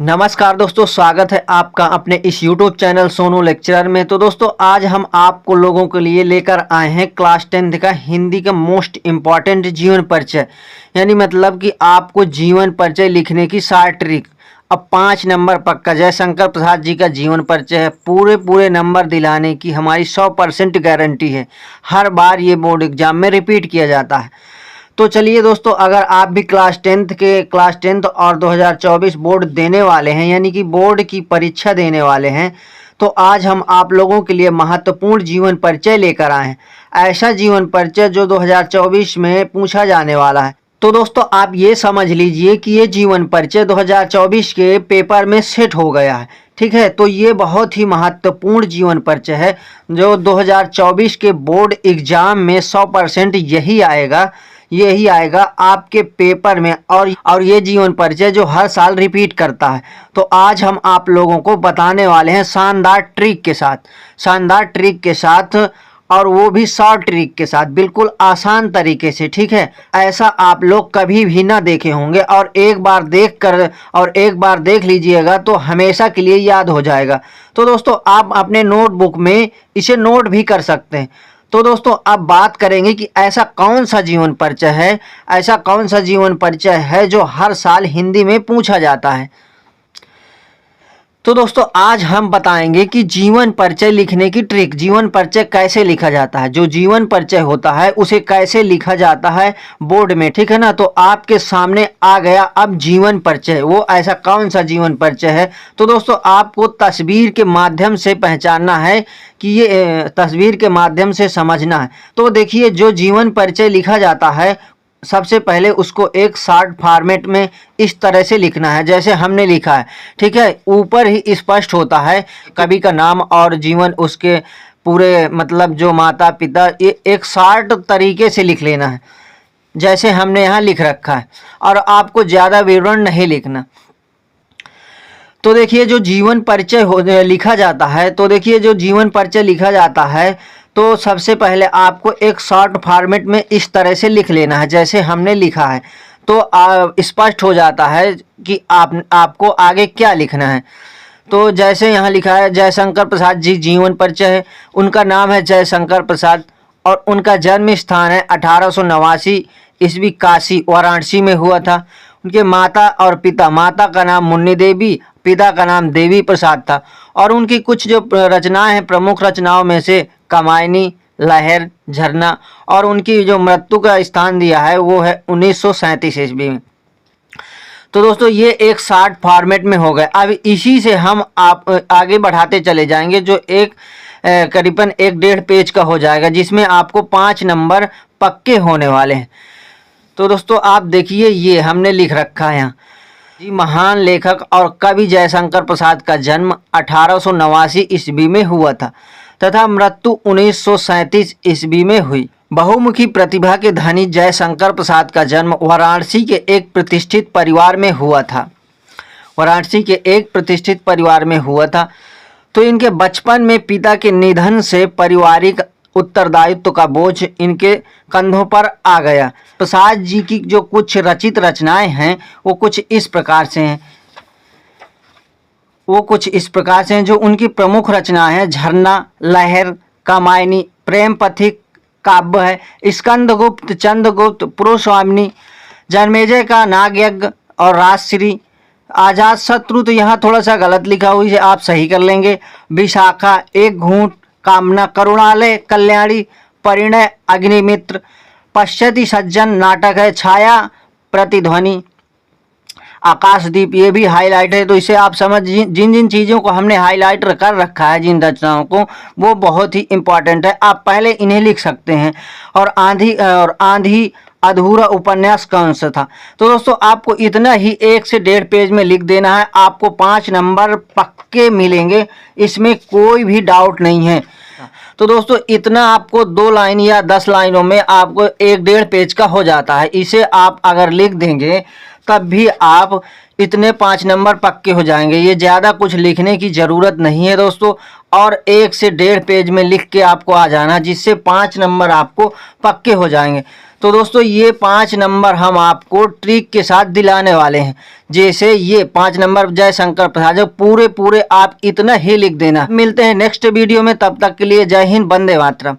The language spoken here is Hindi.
नमस्कार दोस्तों, स्वागत है आपका अपने इस YouTube चैनल सोनू लेक्चरर में। तो दोस्तों आज हम आपको लोगों के लिए लेकर आए हैं क्लास 10th का हिंदी का मोस्ट इम्पॉर्टेंट जीवन परिचय, यानी मतलब कि आपको जीवन परिचय लिखने की 60 ट्रिक। अब 5 नंबर पक्का जयशंकर प्रसाद जी का जीवन परिचय है। पूरे नंबर दिलाने की हमारी 100% गारंटी है। हर बार ये बोर्ड एग्जाम में रिपीट किया जाता है। तो चलिए दोस्तों, अगर आप भी क्लास 10th और 2024 बोर्ड देने वाले हैं, यानी कि बोर्ड की परीक्षा देने वाले हैं, तो आज हम आप लोगों के लिए महत्वपूर्ण जीवन परिचय लेकर आए हैं। ऐसा जीवन परिचय जो 2024 में पूछा जाने वाला है। तो दोस्तों आप ये समझ लीजिए कि ये जीवन परिचय 2024 के पेपर में सेट हो गया है। ठीक है, तो ये बहुत ही महत्वपूर्ण जीवन परिचय है जो 2024 के बोर्ड एग्जाम में 100% यही आएगा आपके पेपर में। और ये जीवन परिचय जो हर साल रिपीट करता है। तो आज हम आप लोगों को बताने वाले हैं शानदार ट्रिक के साथ और वो भी शॉर्ट ट्रिक के साथ, बिल्कुल आसान तरीके से। ठीक है, ऐसा आप लोग कभी भी ना देखे होंगे और एक बार देख लीजिएगा तो हमेशा के लिए याद हो जाएगा। तो दोस्तों आप अपने नोटबुक में इसे नोट भी कर सकते हैं। तो दोस्तों अब बात करेंगे कि ऐसा कौन सा जीवन परिचय है जो हर साल हिंदी में पूछा जाता है। तो दोस्तों आज हम बताएंगे कि जीवन परिचय लिखने की ट्रिक, जीवन परिचय कैसे लिखा जाता है, जो जीवन परिचय होता है उसे कैसे लिखा जाता है बोर्ड में। ठीक है ना, तो आपके सामने आ गया अब जीवन परिचय। वो ऐसा कौन सा जीवन परिचय है, तो दोस्तों आपको तस्वीर के माध्यम से पहचानना है कि ये तस्वीर के माध्यम से समझना है। तो देखिए, जो जीवन परिचय लिखा जाता है सबसे पहले उसको एक शॉर्ट फॉर्मेट में इस तरह से लिखना है जैसे हमने लिखा है। ठीक है, ऊपर ही स्पष्ट होता है कवि का नाम और जीवन, उसके पूरे मतलब जो माता पिता, ये एक शॉर्ट तरीके से लिख लेना है जैसे हमने यहाँ लिख रखा है, और आपको ज़्यादा विवरण नहीं लिखना। तो देखिए जो जीवन परिचय लिखा जाता है तो सबसे पहले आपको एक शॉर्ट फॉर्मेट में इस तरह से लिख लेना है जैसे हमने लिखा है। तो स्पष्ट हो जाता है कि आपको आगे क्या लिखना है। तो जैसे यहाँ लिखा है जयशंकर प्रसाद जी जीवन परिचय है। उनका नाम है जयशंकर प्रसाद और उनका जन्म स्थान है 1889 ईस्वी काशी वाराणसी में हुआ था। उनके माता और पिता, माता का नाम मुन्नी देवी, पिता का नाम देवी प्रसाद था। और उनकी कुछ जो रचनाएं हैं, प्रमुख रचनाओं में से कामायनी, लहर, झरना, और उनकी जो मृत्यु का स्थान दिया है वो है 1937 ईस्वी में। तो दोस्तों ये एक शॉर्ट फॉर्मेट में हो गए। अब इसी से हम आप आगे बढ़ाते चले जाएंगे जो करीबन 1.5 पेज का हो जाएगा, जिसमें आपको 5 नंबर पक्के होने वाले हैं। तो दोस्तों आप देखिए, ये हमने लिख रखा है यहाँ जी, महान लेखक और कवि जयशंकर प्रसाद का जन्म 1889 ईस्वी में हुआ था तथा मृत्यु 1937 ईस्वी में हुई। बहुमुखी प्रतिभा के धनी जयशंकर प्रसाद का जन्म वाराणसी के एक प्रतिष्ठित परिवार में हुआ था। तो इनके बचपन में पिता के निधन से पारिवारिक उत्तरदायित्व का बोझ इनके कंधों पर आ गया। प्रसाद जी की जो कुछ रचित रचनाएं हैं वो कुछ इस प्रकार से हैं जो उनकी प्रमुख रचनाएं हैं। झरना, लहर, कामायनी, प्रेम पथिक काव्य है, स्कंदगुप्त, चंद्रगुप्त, पुरुषवामिनी, जन्मेजय का नागयज्ञ और राजश्री, आजाद शत्रु, तो यहाँ थोड़ा सा गलत लिखा हुआ है, आप सही कर लेंगे। विशाखा, एक घूंट, कामना, करुणालय, कल्याणी, परिणय, अग्निमित्र, पश्यति सज्जन नाटक है, छाया, प्रतिध्वनि, आकाशदीप, ये भी हाईलाइट है। तो इसे आप समझ, जिन चीज़ों को हमने हाईलाइट कर रखा है, जिन रचनाओं को, वो बहुत ही इम्पॉर्टेंट है, आप पहले इन्हें लिख सकते हैं। और आंधी अधूरा उपन्यास कौन सा था। तो दोस्तों आपको इतना ही 1 से 1.5 पेज में लिख देना है, आपको 5 नंबर पक्के मिलेंगे, इसमें कोई भी डाउट नहीं है। तो दोस्तों इतना आपको 2 लाइन या 10 लाइनों में आपको 1.5 पेज का हो जाता है। इसे आप अगर लिख देंगे तब भी आप इतने 5 नंबर पक्के हो जाएंगे। ये ज़्यादा कुछ लिखने की ज़रूरत नहीं है दोस्तों, और 1 से 1.5 पेज में लिख के आपको आ जाना, जिससे 5 नंबर आपको पक्के हो जाएंगे। तो दोस्तों ये 5 नंबर हम आपको ट्रिक के साथ दिलाने वाले हैं। जैसे ये 5 नंबर जय शंकर प्रसाद, जो पूरे आप इतना ही लिख देना। मिलते हैं नेक्स्ट वीडियो में, तब तक के लिए जय हिंद, वंदे मातरम।